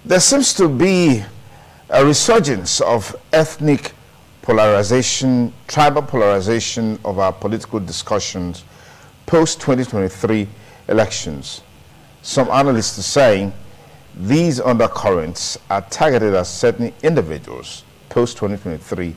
There seems to be a resurgence of ethnic polarization, tribal polarization of our political discussions post-2023 elections. Some analysts are saying these undercurrents are targeted at certain individuals post-2023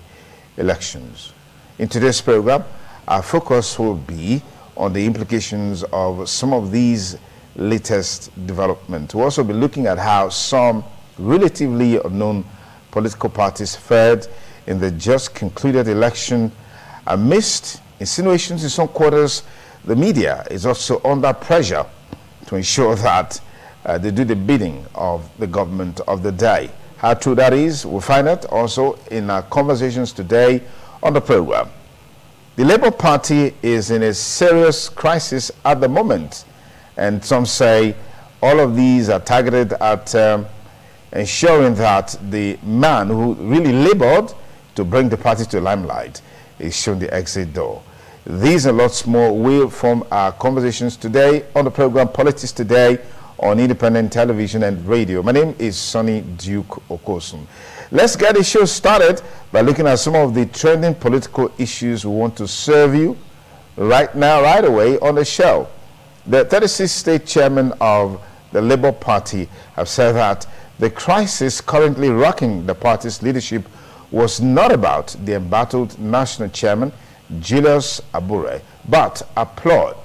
elections. In today's program, our focus will be on the implications of some of these latest developments. We'll also be looking at how some relatively unknown political parties fared in the just concluded election. Amidst insinuations in some quarters, the media is also under pressure to ensure that they do the bidding of the government of the day. How true that is, we'll find out also in our conversations today on the program. The Labour Party is in a serious crisis at the moment, and some say all of these are targeted at ensuring that the man who really labored to bring the party to limelight is shown the exit door. These and lots more will form our conversations today on the program Politics Today on independent television and radio. My name is Sonny Duke Okosun. Let's get the show started by looking at some of the trending political issues we want to serve you right now, right away on the show. The 36th state chairman of the Labour Party have said that the crisis currently rocking the party's leadership was not about the embattled national chairman, Julius Abure, but a plot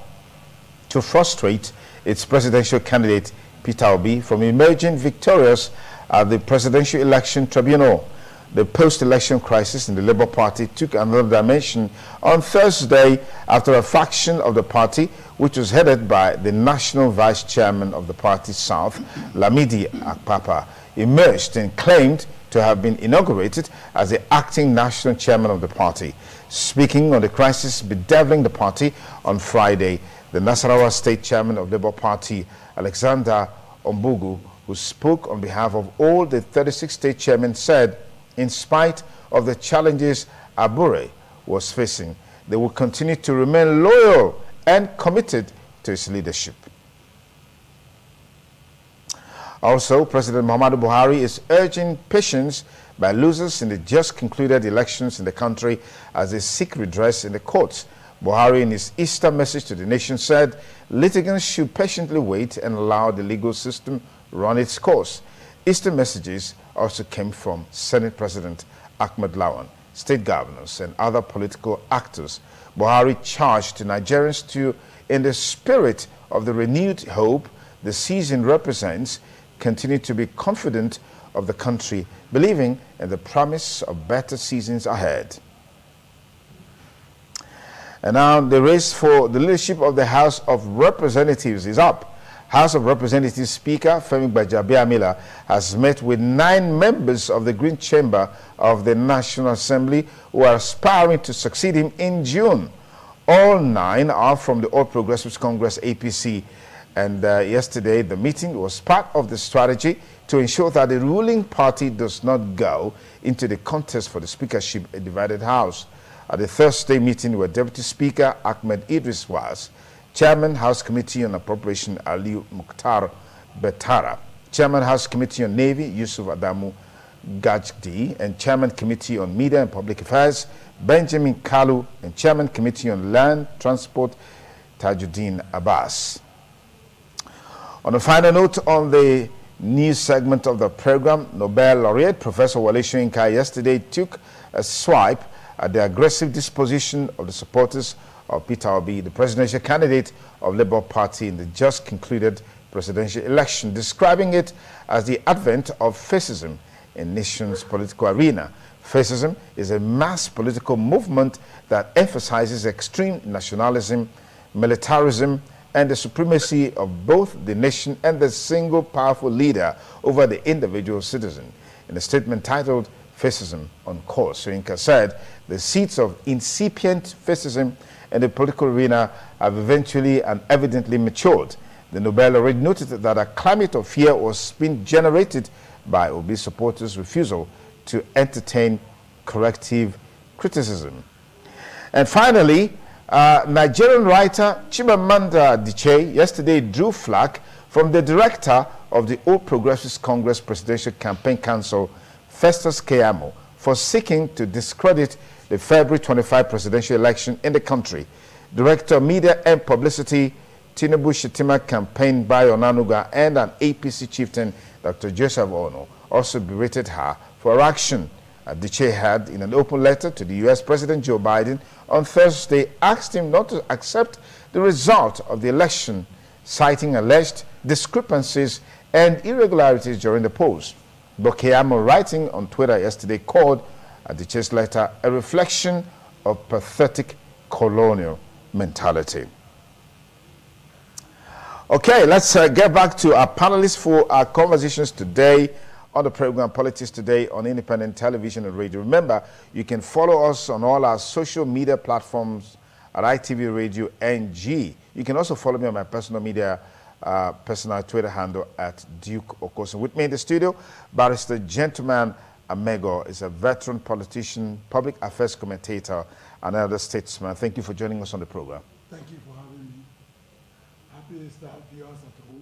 to frustrate its presidential candidate, Peter Obi, from emerging victorious at the presidential election tribunal. The post-election crisis in the Labour Party took another dimension on Thursday after a faction of the party, which was headed by the national vice chairman of the party South, Lamidi Akpapa, emerged and claimed to have been inaugurated as the acting national chairman of the party. Speaking on the crisis bedeviling the party on Friday, the Nasarawa state chairman of the Labour Party, Alexander Ombugu, who spoke on behalf of all the 36 state chairmen, said in spite of the challenges Abure was facing, they will continue to remain loyal and committed to his leadership. Also, President Muhammadu Buhari is urging patience by losers in the just concluded elections in the country as they seek redress in the courts. Buhari, in his Easter message to the nation, said litigants should patiently wait and allow the legal system run its course. Easter messages also came from Senate President Ahmed Lawan, state governors, and other political actors. Buhari charged Nigerians to, in the spirit of the renewed hope the season represents, continue to be confident of the country, believing in the promise of better seasons ahead. And now the race for the leadership of the House of Representatives is up. House of Representatives Speaker Femi Gbajabiamila has met with 9 members of the Green Chamber of the National Assembly who are aspiring to succeed him in June. All 9 are from the All Progressives Congress APC. And yesterday, the meeting was part of the strategy to ensure that the ruling party does not go into the contest for the speakership, a divided house. At the Thursday meeting where Deputy Speaker Ahmed Idris was, Chairman House Committee on Appropriation Aliu Mukhtar Betara, Chairman House Committee on Navy Yusuf Adamu Gajdi, and Chairman Committee on Media and Public Affairs Benjamin Kalu, and Chairman Committee on Land Transport Tajuddin Abbas. On a final note, on the news segment of the program, Nobel laureate Professor Wale Soyinka yesterday took a swipe at the aggressive disposition of the supporters of Peter Obi, the presidential candidate of Labour Party in the just concluded presidential election, describing it as the advent of fascism in nation's political arena. Fascism is a mass political movement that emphasizes extreme nationalism, militarism, and the supremacy of both the nation and the single powerful leader over the individual citizen. In a statement titled Fascism on Course, Soyinka said the seeds of incipient fascism in the political arena have eventually and evidently matured. The Nobel laureate noted that a climate of fear was being generated by Obi supporters' refusal to entertain corrective criticism. And finally, Nigerian writer Chimamanda Adichie yesterday drew flack from the director of the All Progressives Congress Presidential Campaign Council, Festus Keyamo, for seeking to discredit the February 25 presidential election in the country. Director of Media and Publicity Tinubu Shetima campaign by Onanuga and an APC chieftain, Dr. Joseph Ono, also berated her for her action. Adichie had, in an open letter to the U.S. President Joe Biden on Thursday, asked him not to accept the result of the election, citing alleged discrepancies and irregularities during the polls. But Keyamo, writing on Twitter yesterday, called Adichie's letter a reflection of pathetic colonial mentality. Okay, let's get back to our panelists for our conversations today on the program Politics Today on Independent Television and Radio. Remember, you can follow us on all our social media platforms at ITV Radio NG. You can also follow me on my personal media, personal Twitter handle at Duke Okosun. With me in the studio, Barrister Gentleman Amego is a veteran politician, public affairs commentator, and elder statesman. Thank you for joining us on the program. Thank you for having me. Happy to start viewers at home.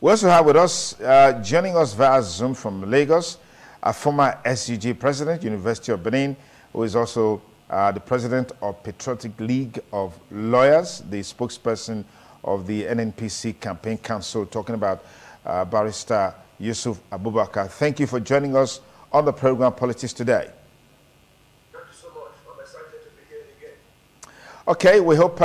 We also have with us, joining us via Zoom from Lagos, a former SUG president, University of Benin, who is also the president of Patriotic League of Lawyers, the spokesperson of the NNPC Campaign Council, talking about Barrister Yusuf Abubakar. Thank you for joining us on the program Politics Today. Thank you so much. I'm excited to be here again. Okay, we hope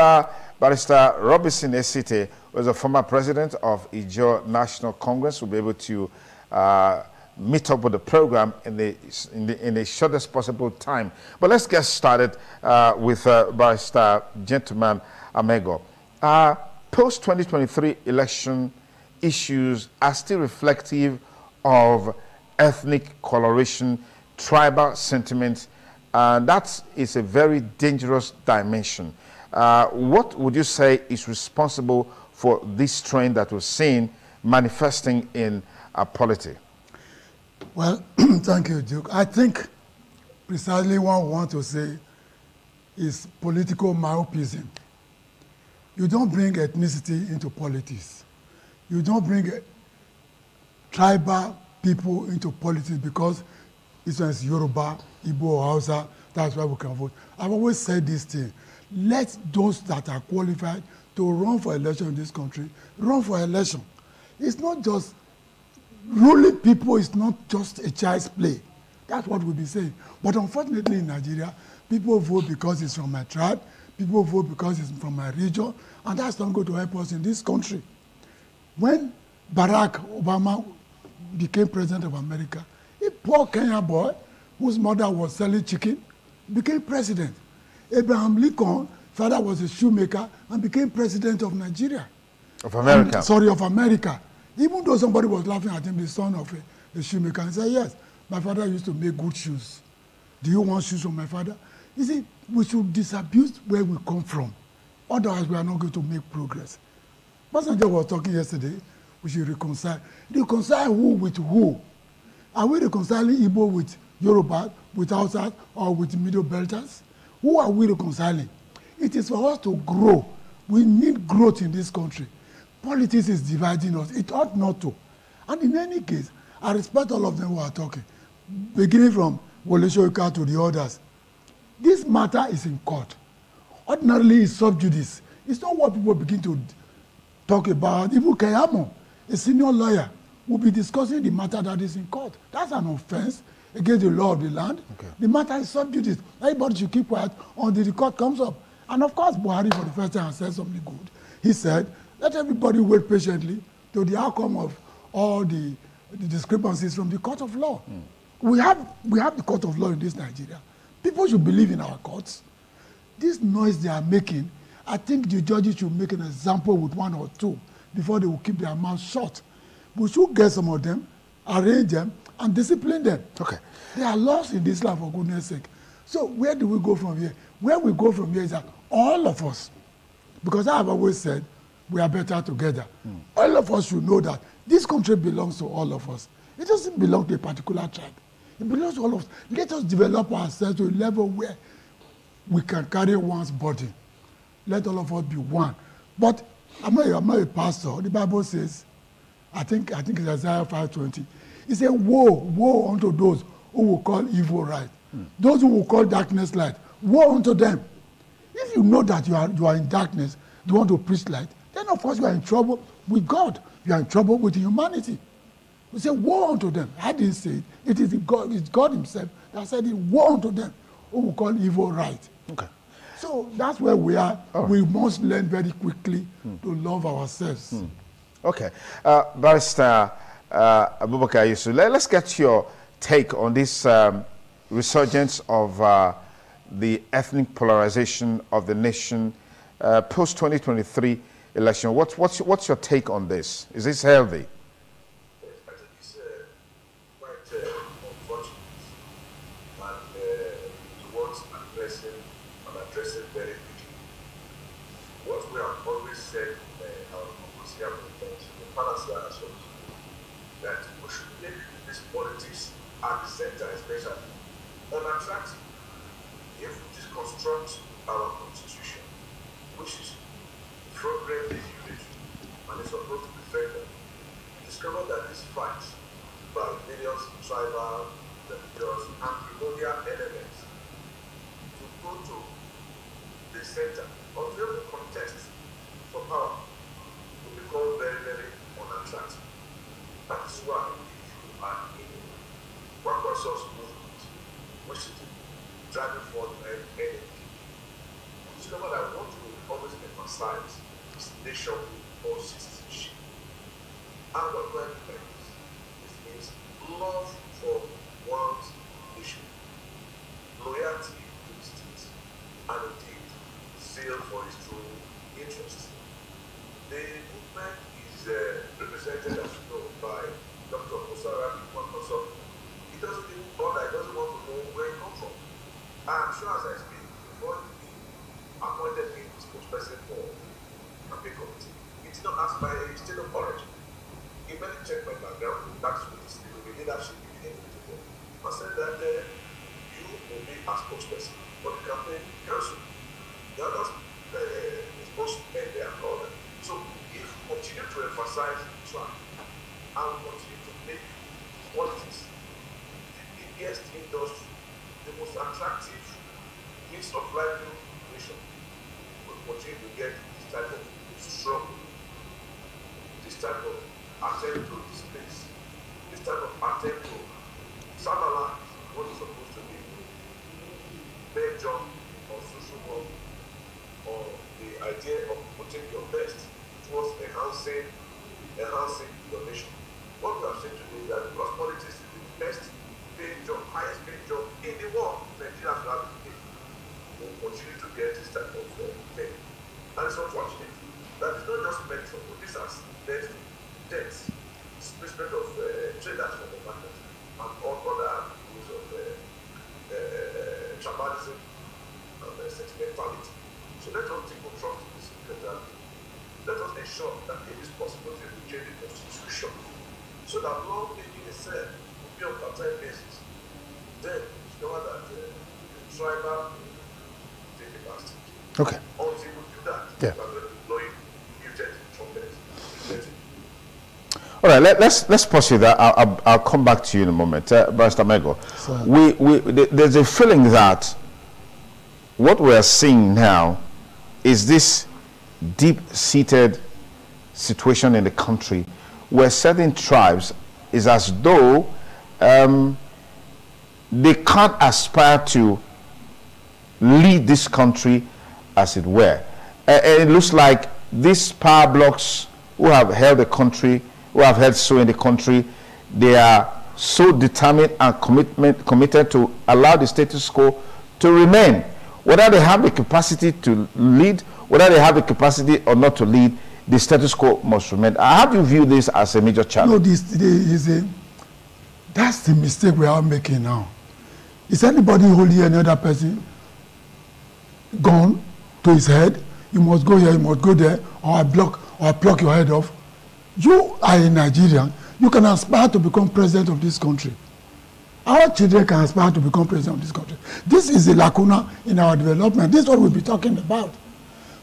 Barrister Robinson Esite, who is a former president of Ijaw National Congress, will be able to meet up with the program in the shortest possible time. But let's get started with Barrister Gentleman Amego. Post-2023 election issues are still reflective of ethnic coloration, tribal sentiment, and that is a very dangerous dimension. What would you say is responsible for this trend that we're seeing manifesting in our polity? Well, thank you, Duke. I think precisely what I want to say is political myopism. You don't bring ethnicity into politics. You don't bring tribal people into politics because it's Yoruba, Igbo, or Hausa, that's why we can vote. I've always said this thing. Let those that are qualified to run for election in this country run for election. It's not just ruling people, is not just a child's play. That's what we'll be saying. But unfortunately in Nigeria, people vote because it's from my tribe, people vote because it's from my region, and that's not going to help us in this country. When Barack Obama became president of America, a poor Kenyan boy whose mother was selling chicken became president. Abraham Lincoln, father was a shoemaker and became president of Nigeria. Of America. Of America. Even though somebody was laughing at him, the son of a shoemaker, and said, yes, my father used to make good shoes. Do you want shoes from my father? You see, we should disabuse where we come from. Otherwise, we are not going to make progress. Passenger was talking yesterday, we should reconcile. Reconcile who with who? Are we reconciling Igbo with Yoruba, with Hausa, or with Middle Belters? Who are we reconciling? It is for us to grow. We need growth in this country. Politics is dividing us. It ought not to. And in any case, I respect all of them who are talking, beginning from Wole Soyinka to the others. This matter is in court. Ordinarily, it's sub judice. It's not what people begin to talk about. Even Keyamo, a senior lawyer, will be discussing the matter that is in court. That's an offense against the law of the land. Okay. The matter is sub judice. Everybody should keep quiet until the court comes up. And of course, Buhari, for the first time, said something good. He said, let everybody wait patiently to the outcome of all the discrepancies from the court of law. We have the court of law in this Nigeria. People should believe in our courts. This noise they are making, I think the judges should make an example with one or two before they will keep their mouths shut. We should get some of them, arrange them, and discipline them. Okay. They are lost in this land, for goodness sake. So where do we go from here? Where we go from here is that all of us, because I have always said, we are better together. All of us should know that this country belongs to all of us. It doesn't belong to a particular tribe. It belongs to all of us. Let us develop ourselves to a level where we can carry one's body let all of us be one. But I'm not a pastor. The Bible says, I think it's Isaiah 5:20. It says, woe unto those who will call evil right. Those who will call darkness light. Woe unto them. If you know that you are in darkness, you want to preach light, then of course you are in trouble with God. You are in trouble with humanity. We say, woe unto them. I didn't say it. It is God, it's God himself that said it, woe unto them who will call evil right. Okay. So that's where we are. Right. We must learn very quickly to love ourselves. Okay. Barrister Abubakar Yusuf, let's get your take on this resurgence of the ethnic polarization of the nation post-2023 election. What's your take on this? Is this healthy? I think it's quite unfortunate, and towards addressing very quickly. What we have always said in our democracy movement, the fathers are so that we should make this politics at the center, especially unattractive. If we deconstruct our constitution, which is progressively unity and is supposed to be federal, discover that this fight by various tribal, religious, and primordial elements to go to the center or to able contest for power will become very, very unattractive. That is why if you are in one consensus movement, which is driving forward energy, discover that what we always emphasize is nationhood or citizenship. And what we have is love for one's nation, loyalty to the state, and indeed zeal for its true interests. The movement is represented, as you know, by Dr. Musara, one person. He doesn't even bother, he doesn't want to know where he comes from. I'm sure as I speak, before he appointed me spokesperson for campaign committee, he did not ask my state of origin. He merely checked my background, that's what he's doing, the leadership he didn't do. I said that you will be a spokesperson for the campaign council. The others spokesmen they are called. So if we continue to emphasize track and continue to make politics the biggest industry, the most attractive means of livelihood nation, will continue to get this type of struggle, this type of attempt to displace, this type of attempt to satellite what is supposed to be major or social work, or the idea of putting your best towards enhancing your nation. What we have said today is that because politics is the best paid job, highest paid job in the world, Nigerians will have to pay. We'll continue to get this type of thing. And it's unfortunate that it's not just metro, but this has led to deaths, displacement of traders from the market, and all other rules of tribalism and sentimentality. So let us take control of this mentality. Let us ensure that it is possible to change the constitution so that lawmaking itself will be on part-time basis. Then discover that tribal take a last. Okay. Until we do that, we are going to deploy muted trumpets. All right, let's pursue that. I'll come back to you in a moment, Barrister Mego. There's a feeling that what we are seeing now is this deep-seated situation in the country where certain tribes is as though they can't aspire to lead this country, as it were. And it looks like these power blocks who have held the country, who have held so in the country, they are so determined and committed to allow the status quo to remain. Whether they have the capacity to lead, whether they have the capacity or not to lead, the status quo must remain. How do you view this as a major challenge? No, that's the mistake we are making now. Is anybody holding another person gun to his head? You must go here, you must go there, or I pluck your head off. You are a Nigerian. You can aspire to become president of this country. Our children can aspire to become president of this country. This is a lacuna in our development. This is what we'll be talking about.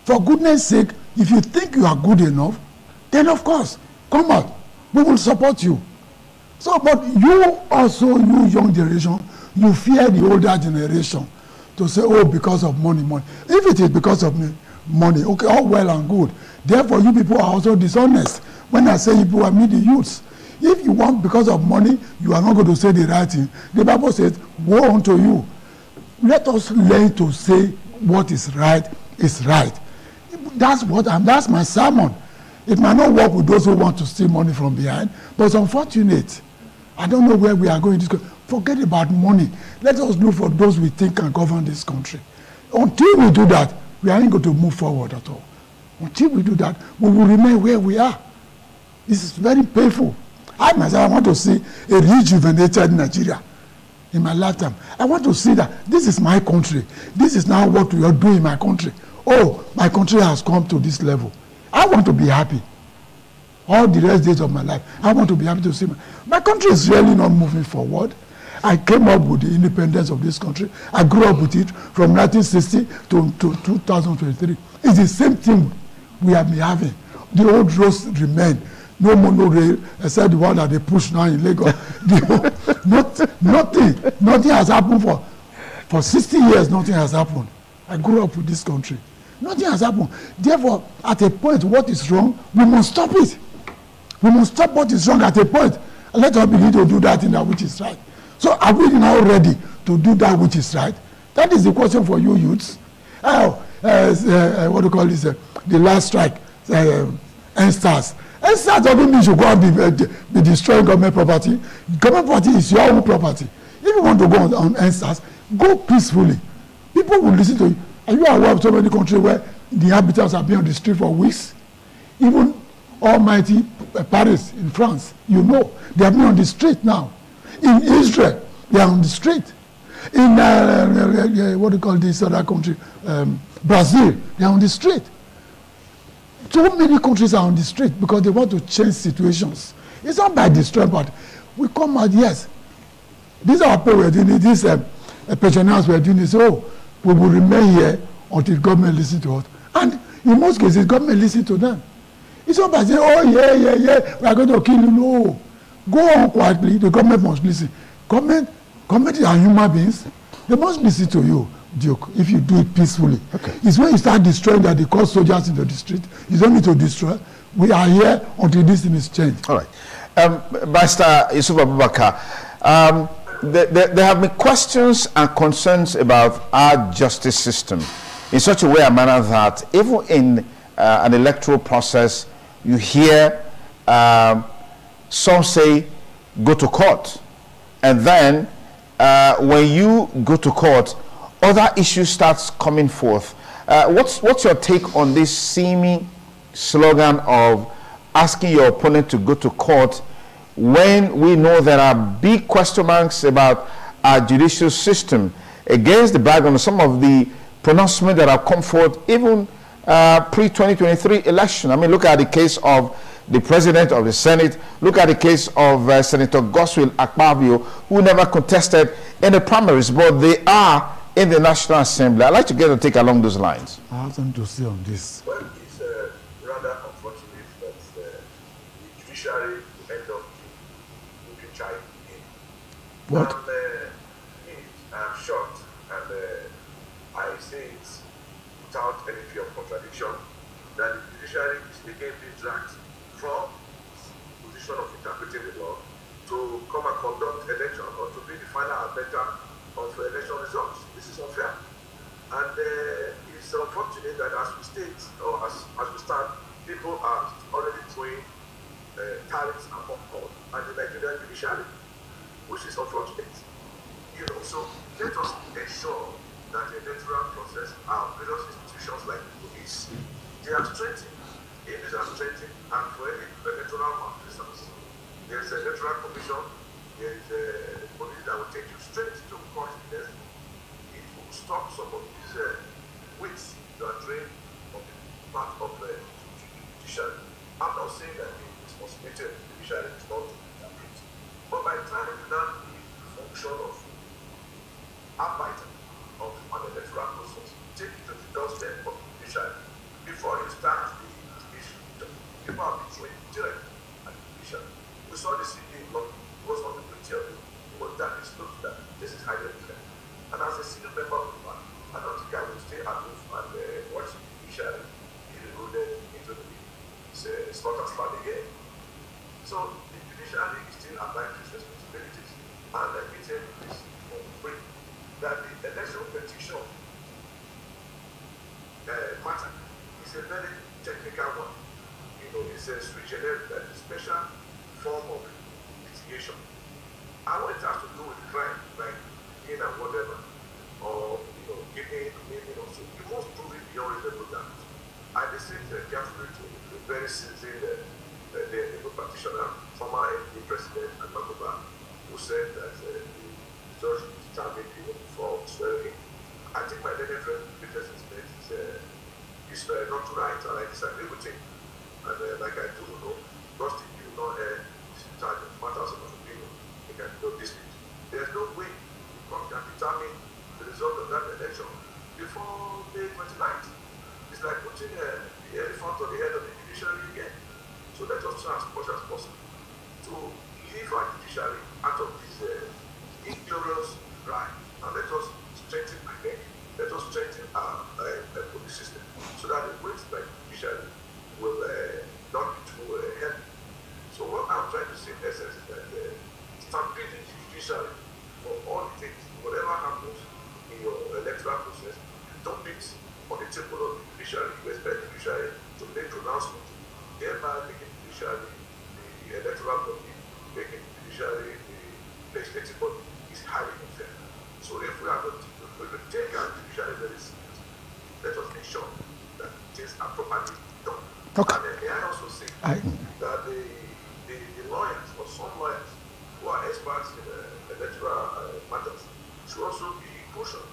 For goodness sake, if you think you are good enough, then of course, come out. We will support you. So, but you also, you young generation, you fear the older generation to say, oh, because of money. If it is because of money, okay, all well and good. Therefore, you people are also dishonest. When I say you people, I mean the youths. If you want because of money, you are not going to say the right thing. The Bible says, woe unto you. Let us learn to say what is right is right. That's my sermon. It might not work with those who want to steal money from behind, but it's unfortunate. I don't know where we are going. Forget about money. Let us look for those we think can govern this country. Until we do that, we aren't going to move forward at all. Until we do that, we will remain where we are. This is very painful. I myself, I want to see a rejuvenated Nigeria in my lifetime. I want to see that this is my country. This is now what we are doing in my country. Oh, my country has come to this level. I want to be happy. All the rest days of my life, I want to be happy to see my country is really not moving forward. I came up with the independence of this country. I grew up with it from 1960 to 2023. It's the same thing we have been having. The old roads remain. No monorail, except the one that they push now in Lagos. Nothing has happened for 60 years. Nothing has happened. I grew up with this country. Nothing has happened. Therefore, at a point, what is wrong, we must stop it. We must stop what is wrong at a point. And let us begin to do that in that which is right. So are we now ready to do that which is right? That is the question for you youths. What do you call this? The last strike, NSTARS. NSTARS doesn't mean you should go and be destroying government property. Government property is your own property. If you want to go on NSTARS, go peacefully. People will listen to you. Are you aware of so many countries where the inhabitants have been on the street for weeks? Even almighty Paris in France, you know, they have been on the street now. In Israel, they are on the street. In what do you call this other country? Brazil, they are on the street. So many countries are on the street because they want to change situations. It's not by destroying, but we come out, yes. These are people we're doing it, these pensioners we're doing this, oh, we will remain here until government listens to us. And in most cases, government listens to them. It's not by saying, oh, yeah, we are going to kill you. No. Go on quietly. The government must listen. Government are human beings. They must listen to you, Duke, if you do it peacefully. Okay. It's when you start destroying that they call soldiers into the street. You don't need to destroy. We are here until this thing is changed. All right. Barrister Yusuf Abubakar, there have been questions and concerns about our justice system in such a way and manner that even in an electoral process, you hear some say go to court, and then when you go to court, other issues starts coming forth. What's your take on this seeming slogan of asking your opponent to go to court when we know there are big question marks about our judicial system, against the background of some of the pronouncements that have come forth even pre-2023 election? I mean, look at the case of the president of the Senate. Look at the case of Senator Goswill Akpabio, who never contested in the primaries, but they are in the National Assembly. I'd like to get a take along those lines. I have something to say on this. Well, it's rather unfortunate that the judiciary will end up looking child in. What? I'm shocked, and I say it without any fear of contradiction, that the judiciary is again being dragged from the position of interpreting the law to come and conduct election or to be the final arbiter of election results. This is unfair. And it's unfortunate that as we state, or as we stand, people are already throwing tariffs and popcorn at the Nigerian judiciary, which is unfortunate. You know, so let us ensure that the electoral process, our various institutions like the police, they are strengthened. These are strengthened, and for any electoral malfeasance, there is an electoral commission, there is a police that will take you straight to court. It will stop some of these wits that are trained on the part of the judiciary. I'm not saying that the responsibility of the judiciary is not to interpret, but by the time you now leave the function of arbiter of an electoral process, take it to the doorstep of the judiciary, saw the CD in London, it was on the picture, it was that it's looked that this is highly unfair. And as a senior member of the party, I don't think I will stay aloof and watch the judiciary be recruited into the it's not as fun again. So the judiciary is still applying its responsibilities, and let me tell you this for free, that the election petition matter is a very technical one. It's a sui generis, a special form of litigation. And when it has to do with crime, like in and whatever, or giving, or so, you must prove it beyond reasonable doubt. I listened carefully to the very sincere legal practitioner, former MP President Magoba, who said that the judge determined before swearing. I think my learned friend Peter Smith is not right, and I disagree with him. And like I do know, because the you know charge of matters of opinion, you can do dispute. There's no way the court can determine the result of that election before May 29th. It's like putting the elephant on the head of the judiciary again. So let us try as much as possible to leave our judiciary out of this inglorious ride, and let us strengthen our neck, let us strengthen our police system, so that the weight by the judiciary will not be too heavy. So what I'm trying to say in essence is that stampeding the judiciary for all the things, whatever happens in your electoral process, don't it on the table of the judiciary. You expect the judiciary to make pronouncements, thereby making the judiciary the electoral body, making the judiciary the legislative body is highly unfair. So if we are going to take our judiciary very seriously, let us make sure that things are properly done. Okay. And may I also say that the lawyers, or some lawyers who are experts in electoral matters, should also be caution.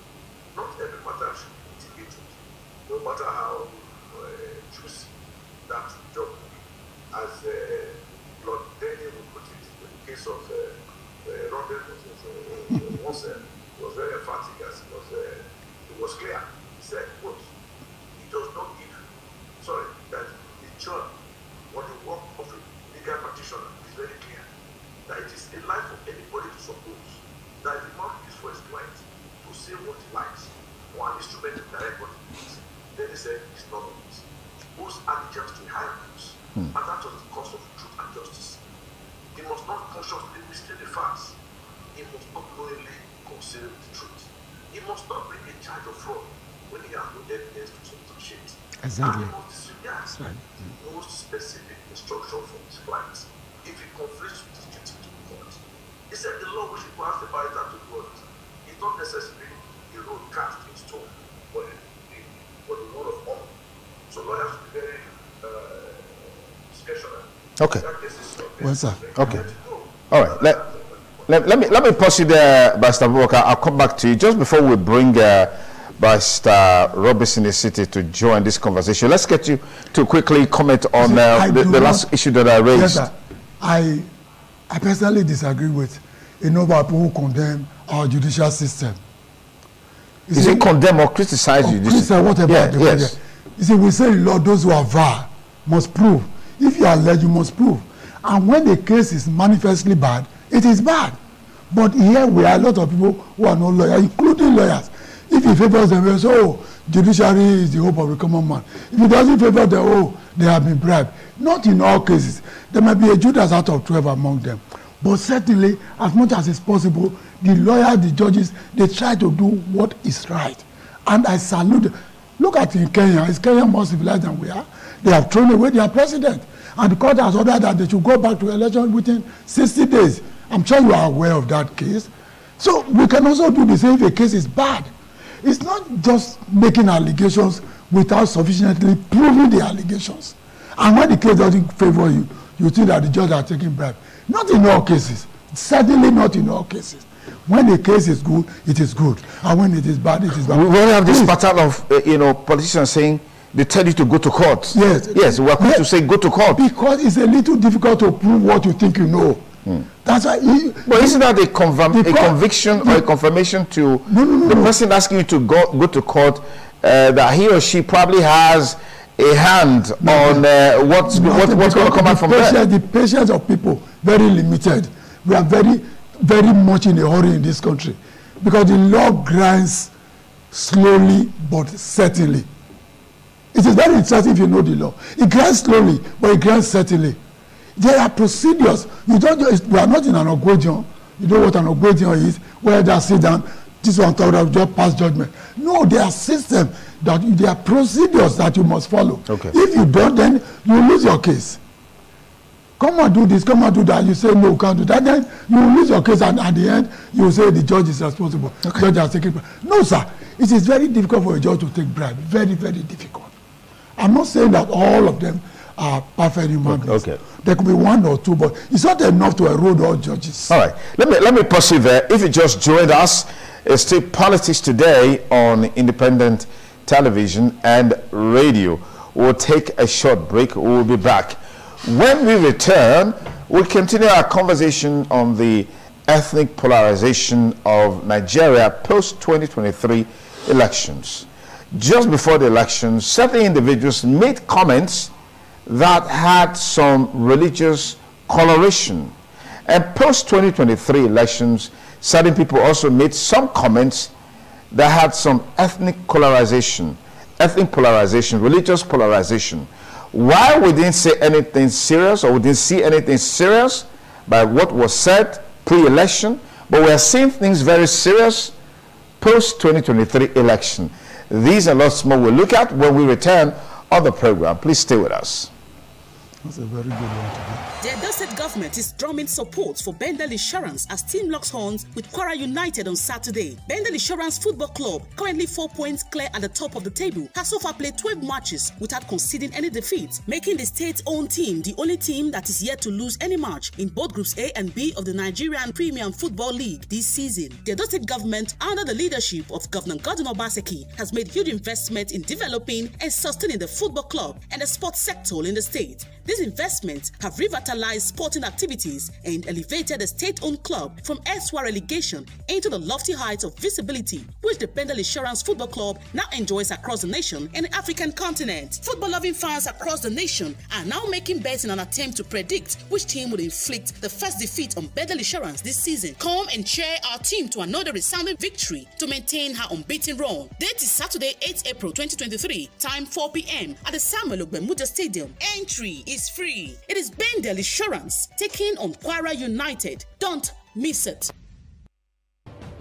Not every matter should be litigated, no matter how juicy that job will be. As Lord Daniel would put it, in the case of Robert was very emphatic, as it was clear. He said, quote, he does not give, that the judge or the work of a legal practitioner is very clear, that it is a lie for anybody to suppose that the man is for his client to say what he likes, or an instrument to direct what he needs. Then he said, it's not of this. Whose allegiance to high rules, and that was the cost of truth and justice. He must not consciously mistake the facts. He must not knowingly conceal the truth. He must not bring a charge of fraud when he has no evidence to substantiate. Exactly. And he must disregard the most specific instruction from his clients if it conflicts with his duty to the court. He said the law which requires the barrister to do it is not necessarily a road cast in stone, but the word of honor. So lawyers should be very discretionary. Okay. Well, sir. Okay. All right. Let me pause you there, Barrister Walker. I'll come back to you just before we bring Barrister Robinson City to join this conversation. Let's get you to quickly comment on the last issue that I raised. Yes, sir. I personally disagree with a number of people who condemn our judicial system. Is it condemn or criticize you? Criticize whatever. Yeah, yes. You see, we say, Lord, those who are vile must prove. If you are alleged, you must prove. And when the case is manifestly bad, it is bad. But here we are a lot of people who are not lawyers, including lawyers. If he favors them, they say, oh, judiciary is the hope of the common man. If he doesn't favor them, oh, they have been bribed. Not in all cases. There might be a Judas out of 12 among them. But certainly, as much as is possible, the lawyers, the judges, they try to do what is right. And I salute them. Look at in Kenya. Is Kenya more civilized than we are? They have thrown away their president. And the court has ordered that they should go back to election within 60 days. I'm sure you are aware of that case. So we can also do the same if a case is bad. It's not just making allegations without sufficiently proving the allegations. And when the case doesn't favor you, you think that the judge are taking bribe. Not in all cases. Certainly not in all cases. When the case is good, it is good. And when it is bad, it is bad. We have this pattern of politicians saying they tell you to go to court. Yes. Yes, we are quick to say go to court. Because it's a little difficult to prove what you think you know. That's why. But isn't that a conviction or a confirmation to the person asking you to go to court that he or she probably has a hand on what's going to come out from there? The patience of people, very limited. We are very, very much in a hurry in this country because the law grinds slowly but certainly. It is very interesting if you know the law. It grinds slowly, but it grinds certainly. There are procedures. You don't just, we are not in an ogwejion. You know what an ogwejion is, where they sit down, this one thought of just pass judgment. No, there are systems, there are procedures that you must follow. Okay. If you don't, then you lose your case. Come and do this, come and do that. You say no, can't do that. Then you will lose your case, and at the end, you will say the judge is responsible. Okay. Judge has taken bribe. No, sir. It is very difficult for a judge to take bribe. Very, very difficult. I'm not saying that all of them are perfect human beings. Okay. There could be one or two, but it's not enough to erode all judges. All right. Let me pause you there. If you just joined us, it's still Politics Today on independent television and radio. We'll take a short break. We'll be back. When we return, we'll continue our conversation on the ethnic polarization of Nigeria post-2023 elections. Just before the elections, certain individuals made comments that had some religious coloration. And post-2023 elections, certain people also made some comments that had some ethnic polarization, religious polarization. Why we didn't say anything serious, or we didn't see anything serious by what was said pre-election, but we are seeing things very serious post-2023 election. These and lots more we'll look at when we return on the program. Please stay with us. That's a very good one to do. The Edo State government is drumming support for Bendel Insurance as team locks horns with Kwara United on Saturday. Bendel Insurance Football Club, currently 4 points clear at the top of the table, has so far played 12 matches without conceding any defeat, making the state-owned team the only team that is yet to lose any match in both Groups A and B of the Nigerian Premium Football League this season. The Edo State government, under the leadership of Governor Godwin Obaseki, has made huge investments in developing and sustaining the football club and the sports sector in the state. These investments have revitalized sporting activities and elevated the state-owned club from erstwhile relegation into the lofty heights of visibility which the Bendel Insurance Football Club now enjoys across the nation and the African continent. Football-loving fans across the nation are now making bets in an attempt to predict which team will inflict the first defeat on Bendel Insurance this season. Come and cheer our team to another resounding victory to maintain her unbeaten run. Date is Saturday, 8 April 2023, time 4 p.m. at the Samuel Ogbemudia Stadium. Entry is free. It is Bendel Insurance taking on Kwara United. Don't miss it.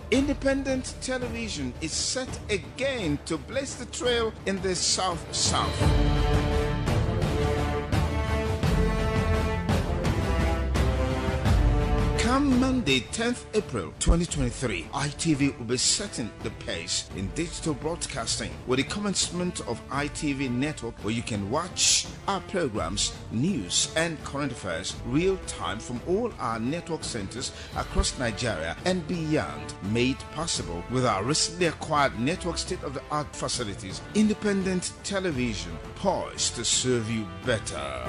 Independent television is set again to blaze the trail in the South. Come Monday, 10th April 2023, ITV will be setting the pace in digital broadcasting with the commencement of ITV Network, where you can watch our programs, news and current affairs real time from all our network centers across Nigeria and beyond, made possible with our recently acquired network state-of-the-art facilities. Independent television, poised to serve you better.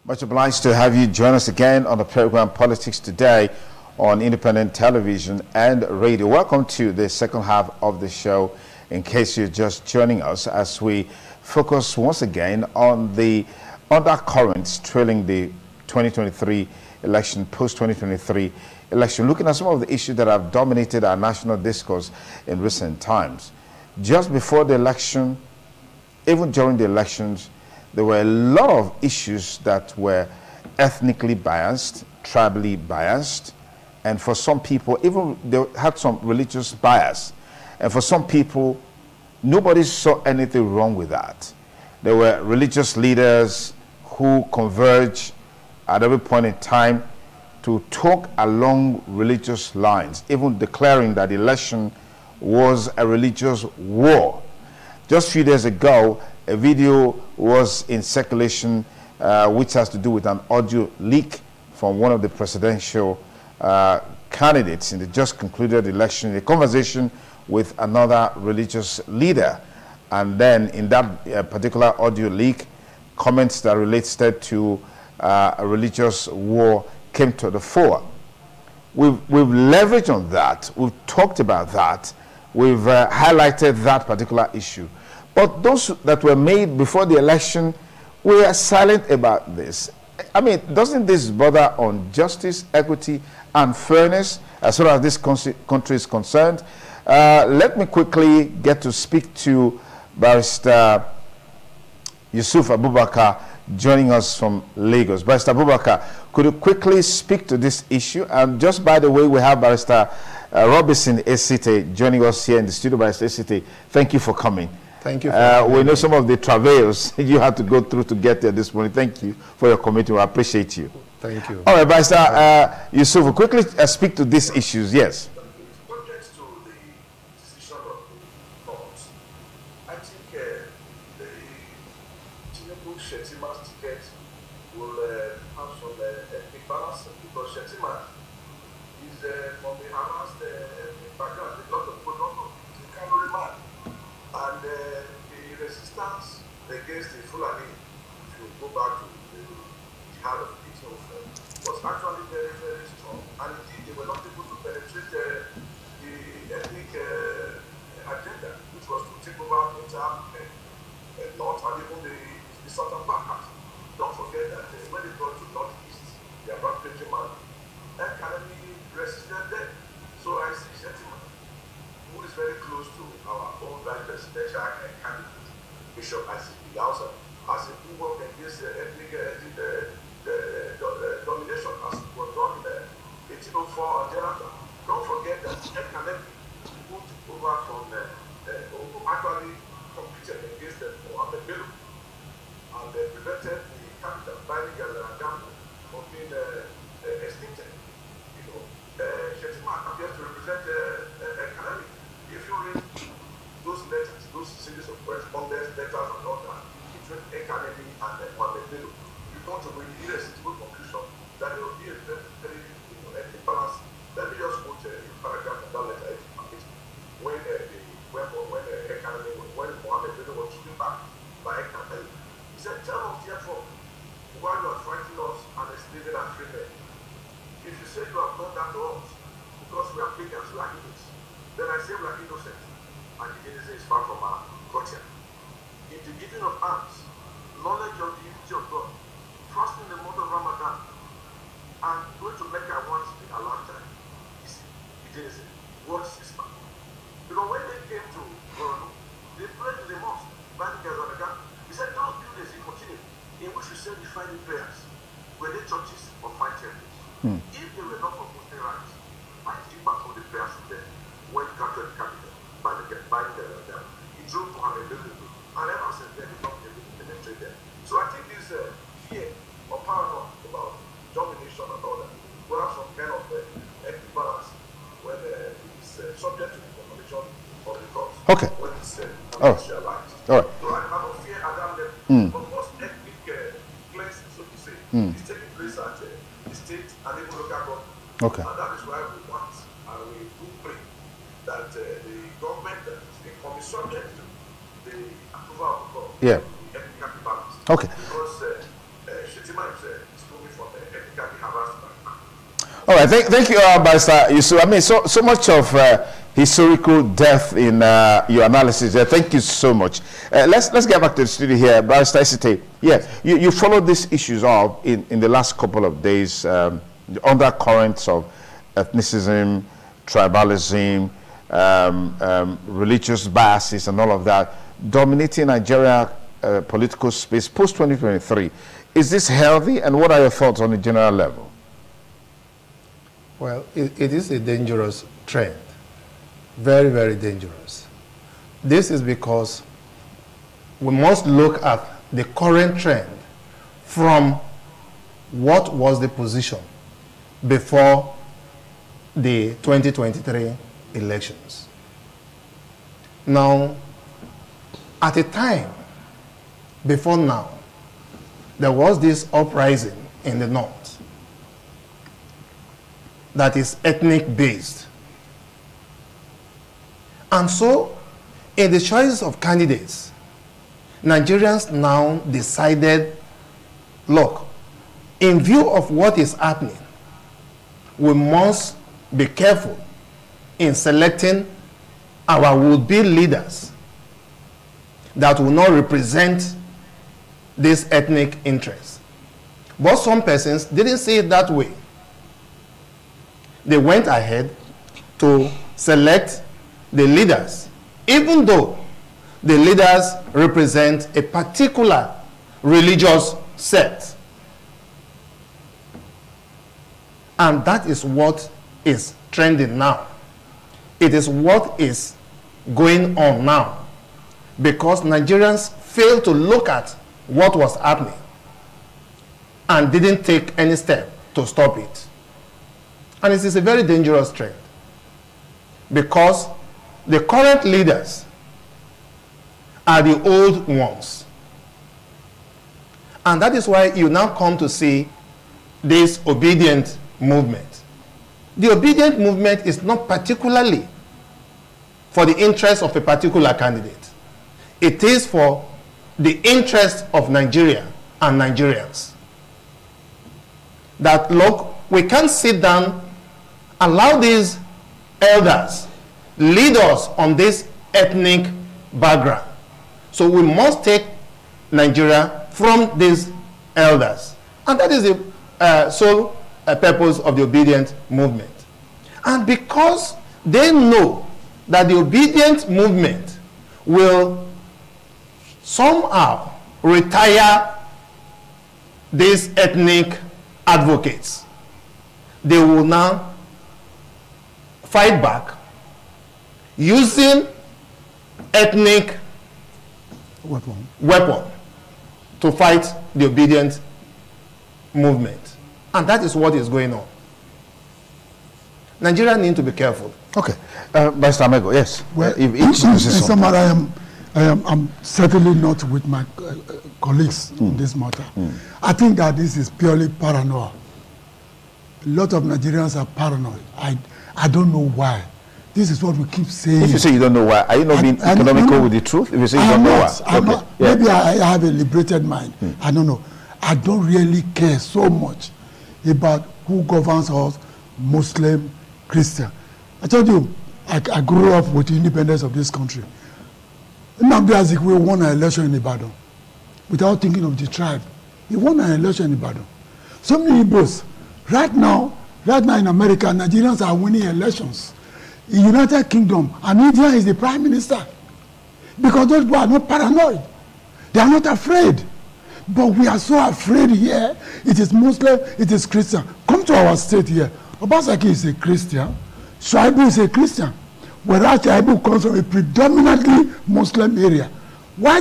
Much obliged to have you join us again on the program Politics Today on independent television and radio. Welcome to the second half of the show, in case you're just joining us, as we focus once again on the undercurrents trailing the 2023 election, post-2023 election, looking at some of the issues that have dominated our national discourse in recent times. Just before the election, even during the elections, there were a lot of issues that were ethnically biased, tribally biased, and for some people, even they had some religious bias. And for some people, nobody saw anything wrong with that. There were religious leaders who converged at every point in time to talk along religious lines, even declaring that the election was a religious war. Just a few days ago, a video was in circulation which has to do with an audio leak from one of the presidential candidates in the just concluded election, a conversation with another religious leader. and then in that particular audio leak, comments that related to a religious war came to the fore. We've leveraged on that. We've talked about that. We've highlighted that particular issue. But those that were made before the election, we are silent about this. I mean, doesn't this border on justice, equity, and fairness as far as this country is concerned? Let me quickly get to speak to Barrister Yusuf Abubakar, joining us from Lagos. Barrister Abubakar, could you quickly speak to this issue? And just by the way, we have Barrister Robinson Esite joining us here in the studio. Barrister Esite, thank you for coming. Thank you. We know some of the travails you had to go through to get there this morning. Thank you for your commitment. I appreciate you. Thank you. All right, Barrister Yusuf, quickly speak to these issues. Yes. Subject to the decision of the court, I think the Tinubu Shettima's ticket will have some ethnic balance, because Shettima is from the harassed background. A lot of people is a Kanuri man. And the resistance against the Fulani, if you go back to the jihad of 1805, was actually very, very strong. And indeed, they were not able to penetrate the ethnic agenda, which was to take over the entire north and even the southern part. Don't forget that when they got to northeast, the Abakriji man, Academy resisted them. So I see Shettima, who is very close to our own vice presidential candidate, Bishop Asipi Yausa, as a who work against ethnic domination as it was done in 1804 and thereafter. Don't forget that Ekanebi moved over from who actually competed against Mohammed Bello, and prevented the capital, Bani Galaragam, from being extincted. You know, Shettima appears to represent Ekanebi. If you read those letters, those series of correspondence, letters and all that, between Ekanebi and Mohammed Bello, you come to a irresistible conclusion that there will be a very, very ethnic balance. Let me just quote a paragraph from that letter. When Mohammed Bello was shooting back by Ekanebi, he said, "Tell us therefore, why you are fighting us and enslaving our free men. If you say you have done that to us because we are pagans, we are idiots, then I say we are innocent, and the innocence is far from our culture. In the giving of alms, knowledge of the unity of God, fasting the month of Ramadan, and going to Mecca once in a lifetime, is innocent. What system? Because when they came to Borno, they prayed in the mosque, he said, those buildings he continued, in which we said the Friday prayers, were they churches or fine temples? If they were not for Muslim rights, why did he back on the prayers in there? When he captured the capital, he drove to Honolulu, and ever since then, he's not been able to penetrate there. So I think this fear or paranoia about domination and all that will have some kind of ethnic balance when it's subject to the domination of the court. Okay. When it's commercialized. All right. So I don't fear at that level. But most ethnic cleansing, so to say, is taking place at the state and even local government. Okay. And that is why we want and we do pray that the government that is becoming subject to the approval of the law, Yeah. the ethnically balanced. Okay. Because Shettima is coming from the ethnically harassed background. All right, thank you, Barrister Yusuf. I mean, so much of historical depth in your analysis there. Thank you so much. Let's get back to the studio here. Barrister Esite, yeah, you followed these issues up in the last couple of days, the undercurrents of ethnicism, tribalism, religious biases and all of that, dominating Nigeria political space post-2023. Is this healthy, and what are your thoughts on the general level? Well, it is a dangerous trend. Very, very dangerous. This is because we must look at the current trend from what was the position before the 2023 elections. Now, at a time before now, there was this uprising in the north that is ethnic based. And so, in the choice of candidates, Nigerians now decided, look, in view of what is happening, we must be careful in selecting our would-be leaders that will not represent this ethnic interest. But some persons didn't see it that way. They went ahead to select the leaders, even though the leaders represent a particular religious sect. And that is what is trending now. It is what is going on now, because Nigerians failed to look at what was happening and didn't take any step to stop it. And it is a very dangerous trend, because the current leaders are the old ones. And that is why you now come to see this obedient movement. The obedient movement is not particularly for the interest of a particular candidate. It is for the interest of Nigeria and Nigerians. That, look, we can't sit down, allow these elders lead us on this ethnic background. So we must take Nigeria from these elders. And that is the sole purpose of the obedient movement. And because they know that the obedient movement will somehow retire these ethnic advocates, they will now fight back using ethnic weapon to fight the obedient movement. And that is what is going on. Nigeria need to be careful. Okay. Mr. Amego, yes. Well, If each in summary, I'm certainly not with my colleagues on this matter. I think that this is purely paranoia. A lot of Nigerians are paranoid. I don't know why. This is what we keep saying. If you say you don't know why, are you not being economical with the truth? If you say you don't know why. I'm not. Yeah. Maybe I have a liberated mind. I don't know. I don't really care so much about who governs us, Muslim, Christian. I told you, I grew up with the independence of this country. Nnamdi Azikiwe won an election in Ibadan without thinking of the tribe. He won an election in Ibadan. So many Igbos, right now in America, Nigerians are winning elections. In United Kingdom, and India is the prime minister. Because those people are not paranoid. They are not afraid. But we are so afraid here. It is Muslim, it is Christian. Come to our state here. Obasaki is a Christian. Shuaibu is a Christian. Whereas Shuaibu comes from a predominantly Muslim area. Where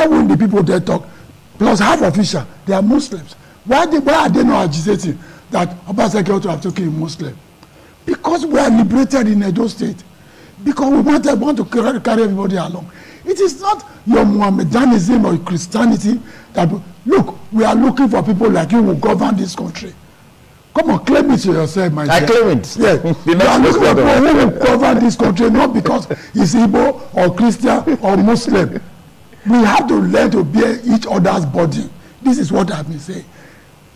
will the people there talk? Plus half official, they are Muslims. Why are they not agitating that Obasaki ought to have taken a Muslim? Because we are liberated in Edo State. Because we want to carry everybody along. It is not your Mohammedanism or Christianity that, look, we are looking for people like you who govern this country. Come on, claim it to yourself, my dear. I claim it. Yes. We are looking for people who will govern this country, not because he's Igbo or Christian or Muslim. We have to learn to bear each other's burden. This is what I've been saying.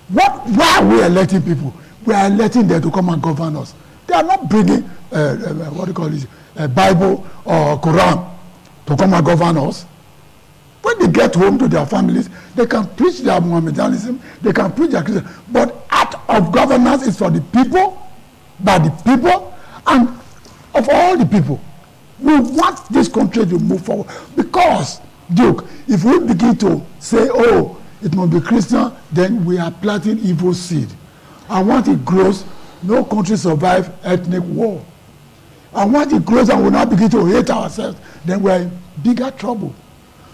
Why are we electing people? We are electing them to come and govern us. They are not bringing, what do you call it, Bible or Quran to come and govern us. When they get home to their families, they can preach their Mohammedanism, they can preach their Christian. But act of governance is for the people, by the people, and of all the people. We want this country to move forward. Because, Duke, if we begin to say, oh, it must be Christian, then we are planting evil seed. And once it grows, no country survives ethnic war. And once it grows and we now begin to hate ourselves, then we are in bigger trouble.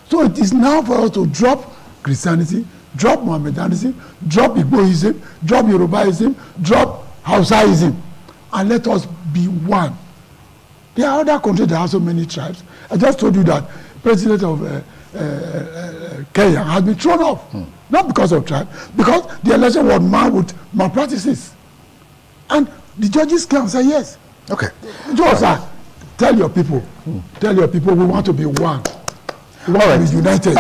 So it is now for us to drop Christianity, drop Mohammedanism, drop Igboism, drop Yorubaism, drop Hausaism, and let us be one. There are other countries that have so many tribes. I just told you that President of Kenya has been thrown off, not because of tribe, because the election was marred with malpractices. And the judges came and said yes. Okay. Just tell your people, we want to be one. You want to be united.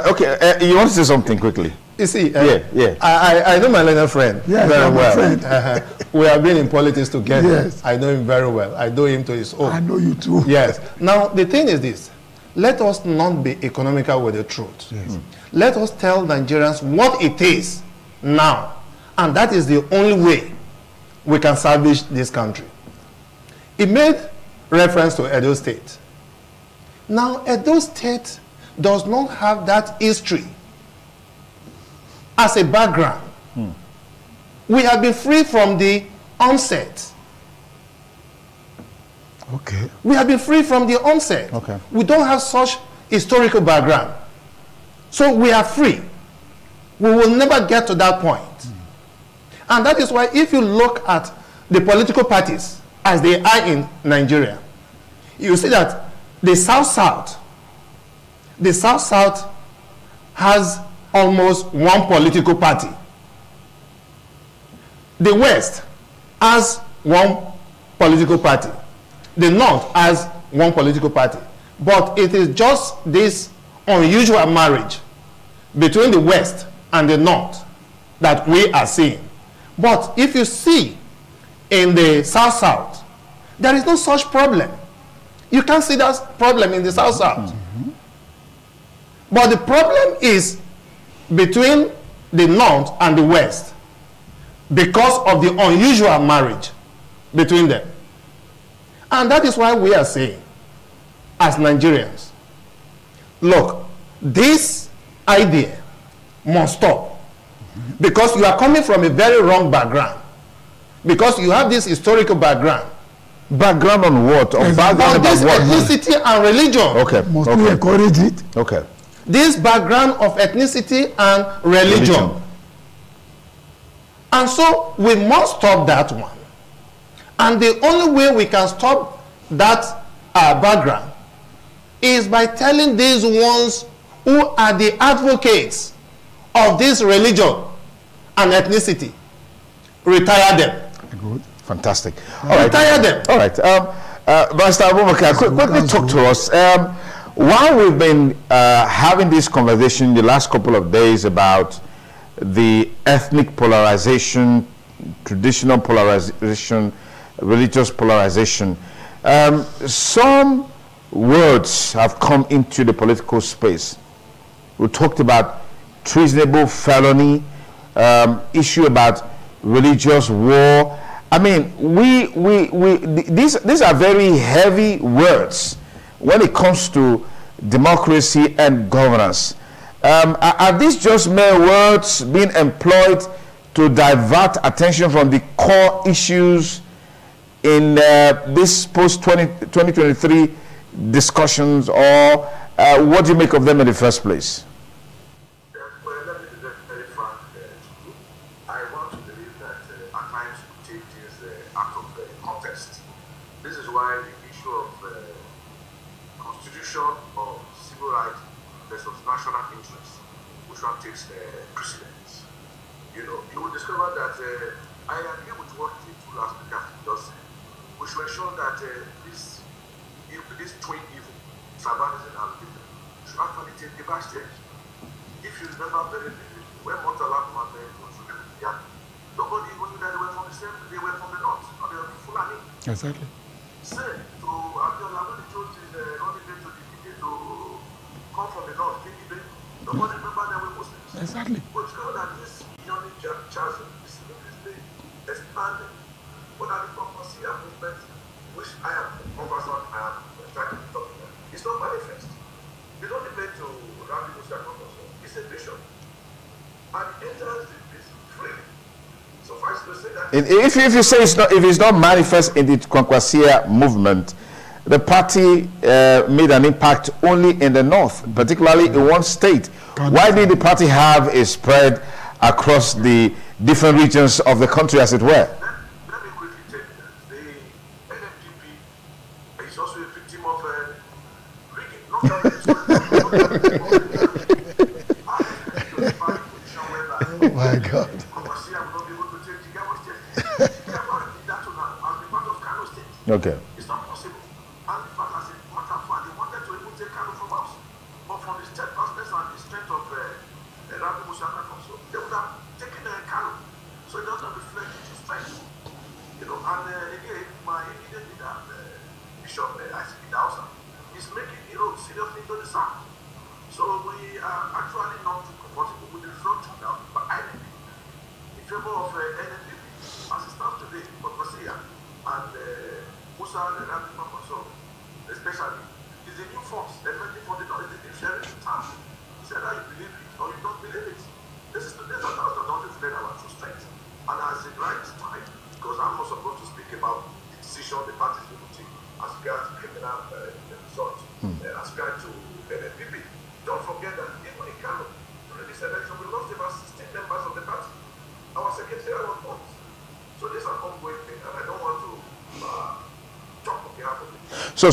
Okay, you want to say something quickly? You see, yeah. I know my little friend very well. Friend. We have been in politics together. Yes. I know him very well. I know him to his own. I know you too. Yes. Now, the thing is this. Let us not be economical with the truth. Yes. Let us tell Nigerians what it is now. And that is the only way we can salvage this country. He made reference to Edo State. Now, Edo State does not have that history as a background. We have been free from the onset. Okay. We have been free from the onset. Okay. We don't have such historical background. So we are free. We will never get to that point. And that is why if you look at the political parties as they are in Nigeria, you see that the South-South has almost one political party. The West has one political party. The North has one political party. But it is just this unusual marriage between the West and the North that we are seeing. But if you see in the South-South, there is no such problem. You can't see that problem in the South-South. But the problem is between the North and the West because of the unusual marriage between them. And that is why we are saying, as Nigerians, look, this idea must stop. Because you are coming from a very wrong background. Because you have this historical background. Background on what? Or background On this about what? ethnicity and religion. Okay. Must we encourage it? Okay. This background of ethnicity and religion. And so we must stop that one. And the only way we can stop that background is by telling these ones who are the advocates of this religion and ethnicity, retire them. Good. Fantastic. All right. Retire them. All right. Mr. Abubakar, quickly talk to us. While we've been having this conversation the last couple of days about the ethnic polarization, traditional polarization, religious polarization, some words have come into the political space. We talked about treasonable felony, issue about religious war. I mean, these are very heavy words when it comes to democracy and governance. Are these just mere words being employed to divert attention from the core issues in this post-2023 discussions, or what do you make of them in the first place? Well, let me be very frank. I want to believe that at times we take this out of context. This is why the issue of constitution or civil rights versus national interest, which one takes precedence. You know, you will discover that I agree with what the two last speakers just said. We should ensure that this twin evil, tribalism and religion, should actually take the back stage. If you remember very vividly, when Murtala Mohammed was yeah, nobody knew that they were from the same, they were from the north, or they were from Fulani. Exactly. Same to Abiola, when he chose his running mate to the ticket to come from the north, nobody remember they were Muslims. Exactly. But you know that this union chasm is expanding. But at the Concorsia movement, which I am conversant, I am trying to talk about, it's not manifest. You don't depend to Rabbi Musa Concorsia. It's a vision. And it enters this freely. Suffice to say that If you say it's not manifest in the Concorsia movement, the party made an impact only in the north, particularly in one state. Why did the party have a spread across the different regions of the country, as it were? let me quickly tell you that the NMPP is also a victim of rigging. Not Oh my God. Okay. It's not possible. And in fact, as a matter of fact, they wanted to even take Kano from us. into the south. So we are actually not too comfortable with the result now. But I think in favor of NNPP, as it stands today, Kokosia and Musa and Radima Koso, especially, is a new force. Emerging for the North, is a new sharing time. It's either you believe it or you don't believe it. This is the days that don't reflect our true strength. And as it right time, because I'm not supposed to speak about the decision the parties will take as regards to criminal result, as regards to NNPP. Don't forget that even in Kano, during this election, we lost about 16 members of the party. Our secretary was lost. So this is an ongoing thing, and I don't want to talk on behalf of it. So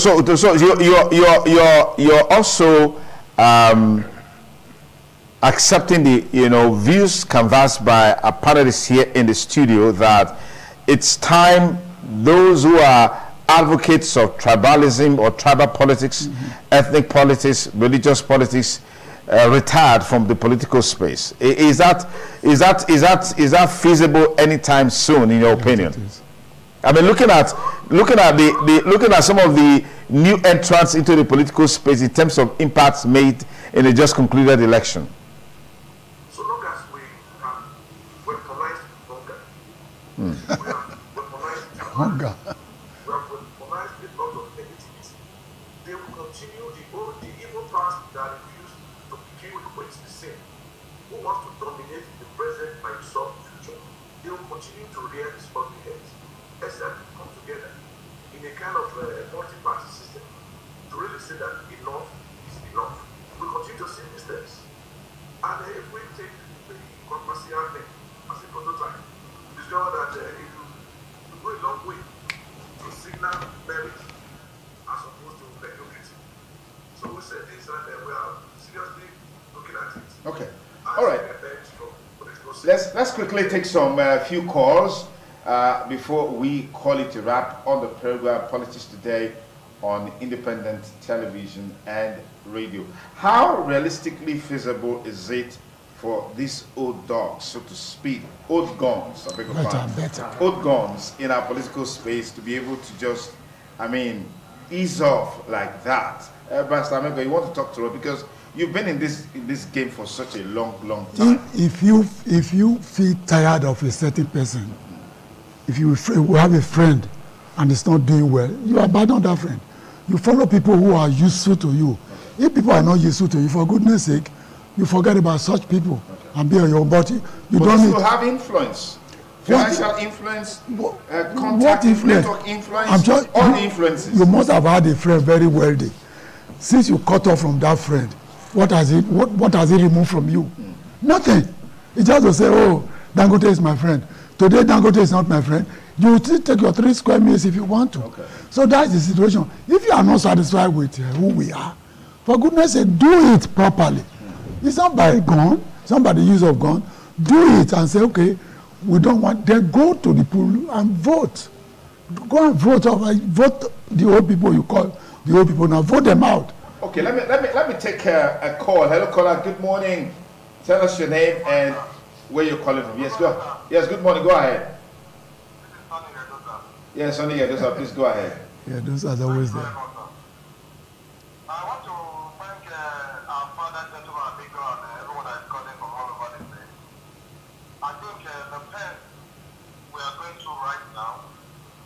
you're also accepting the views canvassed by our panelists here in the studio that it's time those who are advocates of tribalism or tribal politics, ethnic politics, religious politics, retired from the political space. Is that feasible anytime soon, in your opinion? I mean, looking at some of the new entrants into the political space in terms of impacts made in the just concluded election. So long as we have weaponized hunger, we have weaponized Hunger. we have weaponized a lot of entities, they will continue the evil past that refuse to kill with the same, who wants to dominate the present by some future. They will continue to rear its ugly heads, except we come together in a kind of multi-party system to really say that enough is enough. We continue to see these steps. And if we take the Kwakwasia thing as a prototype, we discover that if you go a long way to signal merit as opposed to mediocrity. So we say this and we are seriously looking at it. Okay. All right. Let's quickly take some few calls before we call it a wrap on the program Politics Today on independent television and radio. How realistically feasible is it for these old dogs, so to speak, old guns, I beg your pardon, old guns in our political space to be able to just, ease off like that? Pastor Amego, you want to talk to us because you've been in this game for such a long time. If you feel tired of a certain person, if you have a friend and it's not doing well, you abandon that friend. You follow people who are useful to you. If people are not useful to you, for goodness sake, you forget about such people and be on your body. You but don't need to have influence, financial influence, contact, influence? network influence, all the influences. You must have had a friend very wealthy. Since you cut off from that friend, what has it removed from you? Nothing. It's just to say, oh, Dangote is my friend. Today, Dangote is not my friend. You will still take your 3 square meals if you want to. Okay. So that's the situation. If you are not satisfied with who we are, for goodness sake, do it properly. It's not by gun, it's not by the use of gun. Do it and say, okay, we don't want, then go to the pool and vote. Go and vote. Vote the old people you call the old people now. Vote them out. Okay, let me take a call. Hello, caller. Good morning. Tell us your name and where you're calling from. Yes, go. Yes, good morning. Go ahead. Yes, Sonny Yadosa, please go ahead. Yeah, those are always there. I want to thank our father, gentleman, big God, and everyone that is calling from all over the place. I think the pain we are going through right now,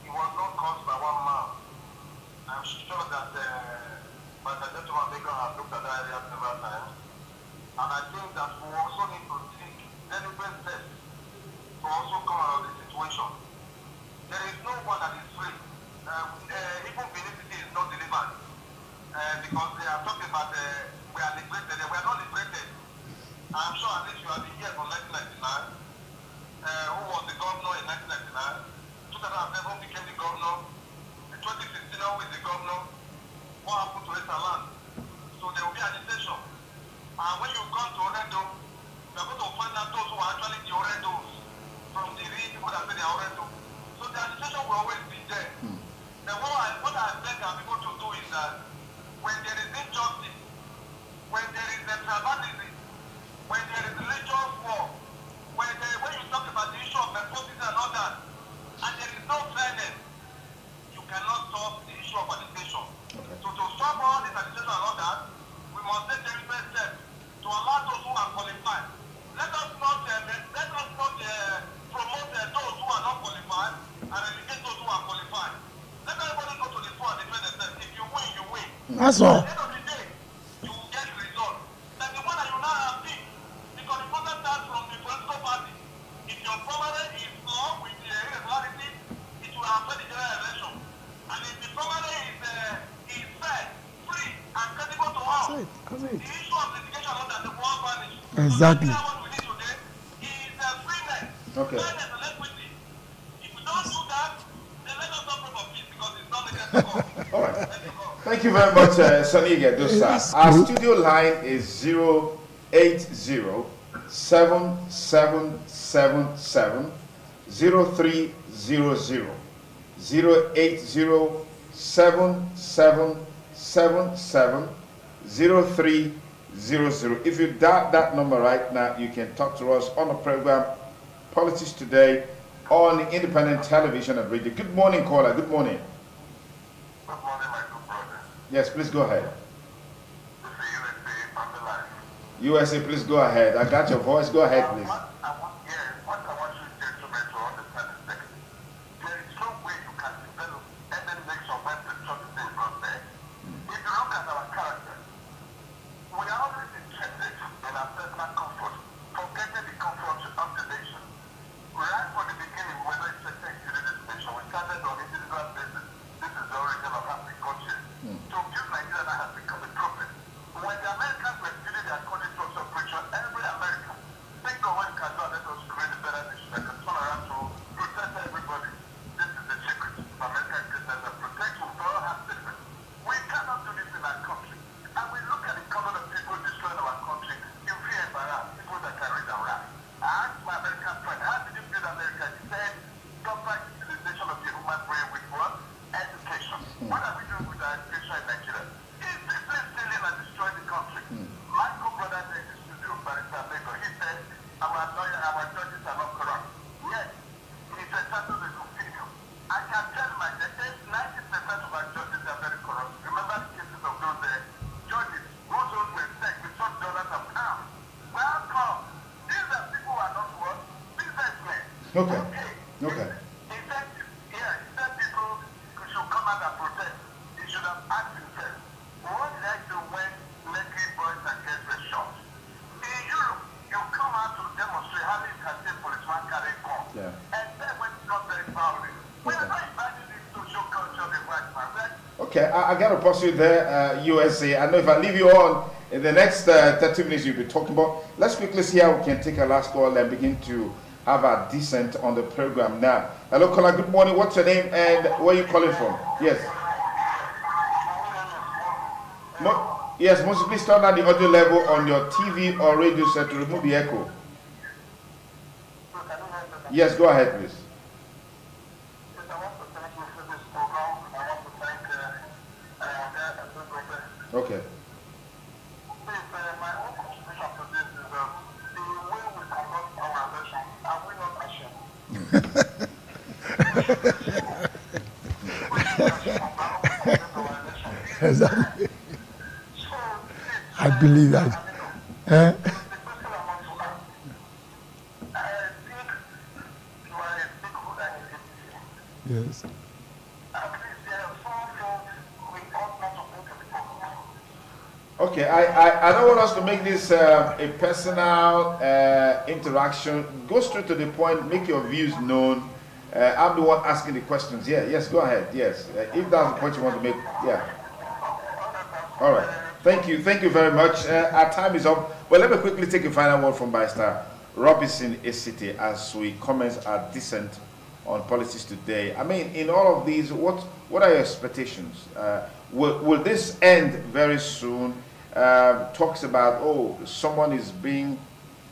it was not caused by one man. I'm sure that the gentleman, big God, has looked at that area several times. And I think that we also need to take deliberate steps to also come out of the situation. There is no one that is free. Even Benin is not delivered. Because they are talking about we are liberated. We are not liberated. I'm sure at least you have been here from 1999. Who was the governor in 1999? 2007 became the governor. In 2016 now is the governor. What happened to Esaland? So there will be agitation. And when you come to Oredo, you are going to find out those who are actually the Oredos from the real people that say they are Oredo. So the agitation will always be there. Then what I beg our people to do is that when there is injustice, when there is tribalism, when there is religious war, when you talk about the issue of nepotism and all that, and there is no fairness, you cannot solve the issue of agitation. Okay. So to solve all this agitation and all that, That's all. At the end of the day, you will get the result. Like the one that you now have picked, because the process starts from the political party. If your primary is small with the irregularity, it will affect the general election. And if the primary is fair, free, and credible to all, the issue of litigation under the one vanish. Exactly. So what we need today is freeness. Okay. Fairness and equity. If we don't do that, then let us not pray for peace because it's not against the law. All right. Thank you very much, Sonny Gedosa. Our studio line is 080-7777-0300. 080-7777-0300. If you dial that number right now, you can talk to us on the program Politics Today on independent television and radio. Good morning, caller. Good morning. Good morning, my good brother. Yes, please go ahead. This is USA on the line. USA, please go ahead. I got your voice. Go ahead, please. What I want you gentlemen to understand is that there is no way you can develop any nation when the church is not there. If you look at our character, we are always interested in our personal comfort, forgetting the comfort of the nation. Right from the beginning, when we started to this nation, we started on individual basis. This is the origin of African culture. To build Nigeria that has become a problem. When the Americans were building their country structure operation, every American think of what can do and let us create a better nation that can turn around to protect everybody. This is the secret of American Christians and protection for all our citizens. We cannot do this in our country. And we look at the color of people destroying our country, you feel embarrassed, people that can read and write. I asked my American friend, how did you build America? He said, stop utilization of the human brain with what? Education. What are we doing with our education in Nigeria? It's simply stealing and destroying the country. My co-brother there in the studio, Barrister Lego, he said, our judges are not corrupt. Yes, he's entitled to his opinion. I can tell my 90% of our judges are very corrupt. Remember the cases of those judges whose oaths were sent with some dollars and pounds. Well, come. These are people who are not what? Businessmen. Okay. Okay. He said people should come out and protest. He should have asked himself, what did I do when Lekki boys and girls were shot? In Europe, you come out to demonstrate how you can say policeman carry gun. Yeah. And then when it becomes very violent, we are not inviting this social culture of the white man. Okay, I got to pause you there, USA. I know if I leave you on, in the next 30 minutes you'll be talking about. Let's quickly see how we can take a last call and begin to have our descent on the program now. Hello, caller. Good morning. What's your name and where are you calling from? Yes. Yes, must you please turn down the audio level on your TV or radio set to remove the echo. Yes, go ahead, please. Okay. My own contribution to this is the way we conduct our election. Are we not ashamed? Exactly. I believe that. Eh? Yes. Okay, I don't want us to make this a personal interaction. Go straight to the point, make your views known. I'm the one asking the questions. Yeah, yes, go ahead. Yes, if that's the point you want to make, yeah. All right, thank you very much. Our time is up, but let me quickly take a final word from Barrister Robinson City as we commence our descent on Politics Today. I mean, in all of these, what are your expectations? Will this end very soon? Talks about, oh, someone is being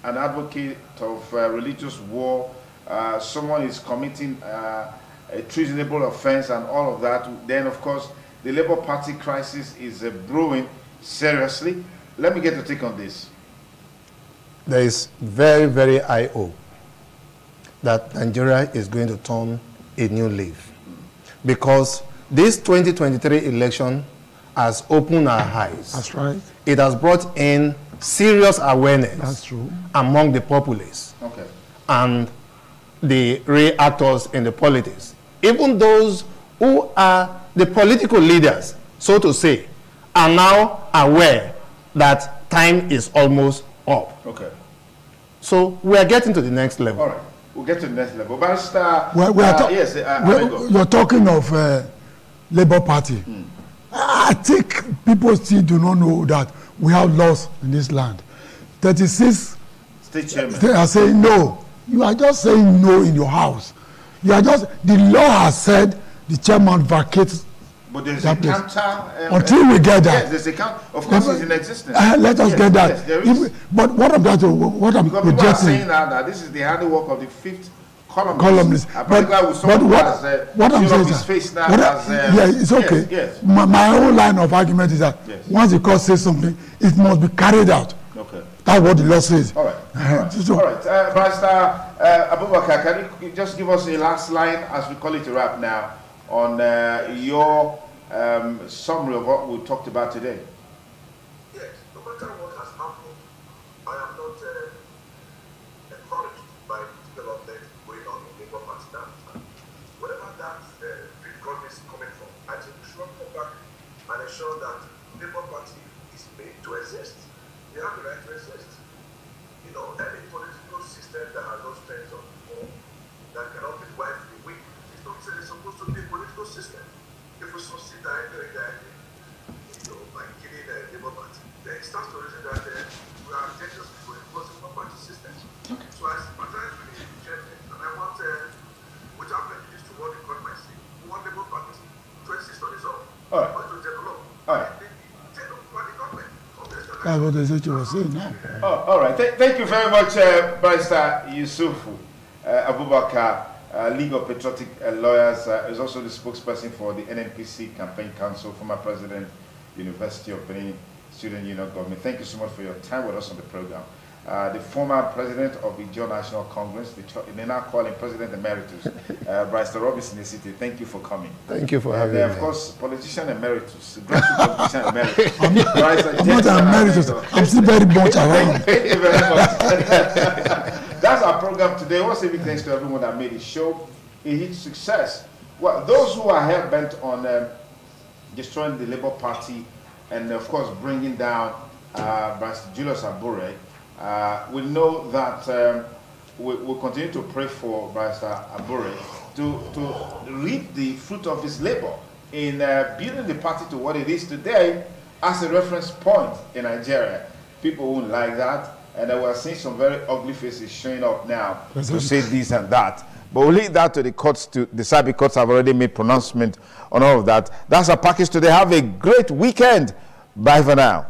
an advocate of religious war, someone is committing a treasonable offense and all of that. Then, of course, the Labour Party crisis is brewing seriously. Let me get your take on this. There is very, very high hope that Nigeria is going to turn a new leaf, because this 2023 election has opened our eyes. That's right. It has brought in serious awareness. That's true. Among the populace. Okay. And the real actors in the politics. Even those who are the political leaders, so to say, are now aware that time is almost up. Okay. So we are getting to the next level. All right. We'll get to the next level. But yes, you're talking of Labour Party. I think people still do not know that we have laws in this land. 36 state chairman. They are saying no. You are just saying no in your house. You are just, the law has said the chairman vacates. But there's a counter. Until we get that. Yes, there's a counter. Of course, it's in existence. Let us get that. Yes, but what I'm projecting. People are saying now that this is the handiwork of the fifth columnist. But what I'm saying is that, it's okay. Yes. My own line of argument is that once the court says something, it must be carried out. Okay. That's what the law says. All right. All right. Barrister Abubakar, can you just give us a last line, as we call it a wrap now, on your summary of what we talked about today? Yes. No matter what has happened, I am not encouraged by the development going on in the Labour Party now. Whatever that big government is coming from, I think we should come back and ensure that the Labour Party is made to exist. They have the right to exist. You know, any political system that has no strength on form, that cannot be widely weak, it's not necessarily supposed to be a political system. If we succeed directly, you know, by killing the Labour Party, then it starts to reason that we are dangerous people because of the party system. Okay. So I sympathize with the gentleman, and I want, without prejudice to what the court might say, we want Labour Party to exist on its own. All right. To develop. All right. That's what the situation was saying now. All right. Thank you very much, Barrister Yusufu Abubakar, League of Patriotic Lawyers, is also the spokesperson for the NNPC Campaign Council, former president, University of Benin Student Union Government. Thank you so much for your time with us on the program. The former president of the Joe National Congress, they now call him President Emeritus, Barrister Robinson Esite. Thank you for coming. Thank you for having me. Of course, Politician Emeritus, grassroots politician emeritus. I'm not an emeritus. I'm still very much around. Thank you very much. That's our program today. I want to say big thanks to everyone that made the show a huge success. Well, those who are hell-bent on destroying the Labour Party and, of course, bringing down Barrister Julius Abure, we know that we'll continue to pray for Barrister Abure to reap the fruit of his labor in building the party to what it is today as a reference point in Nigeria. People won't like that, and we're seeing some very ugly faces showing up now to say this and that. But we'll leave that to the courts to decide, because courts have already made pronouncement on all of that. That's our package today. Have a great weekend. Bye for now.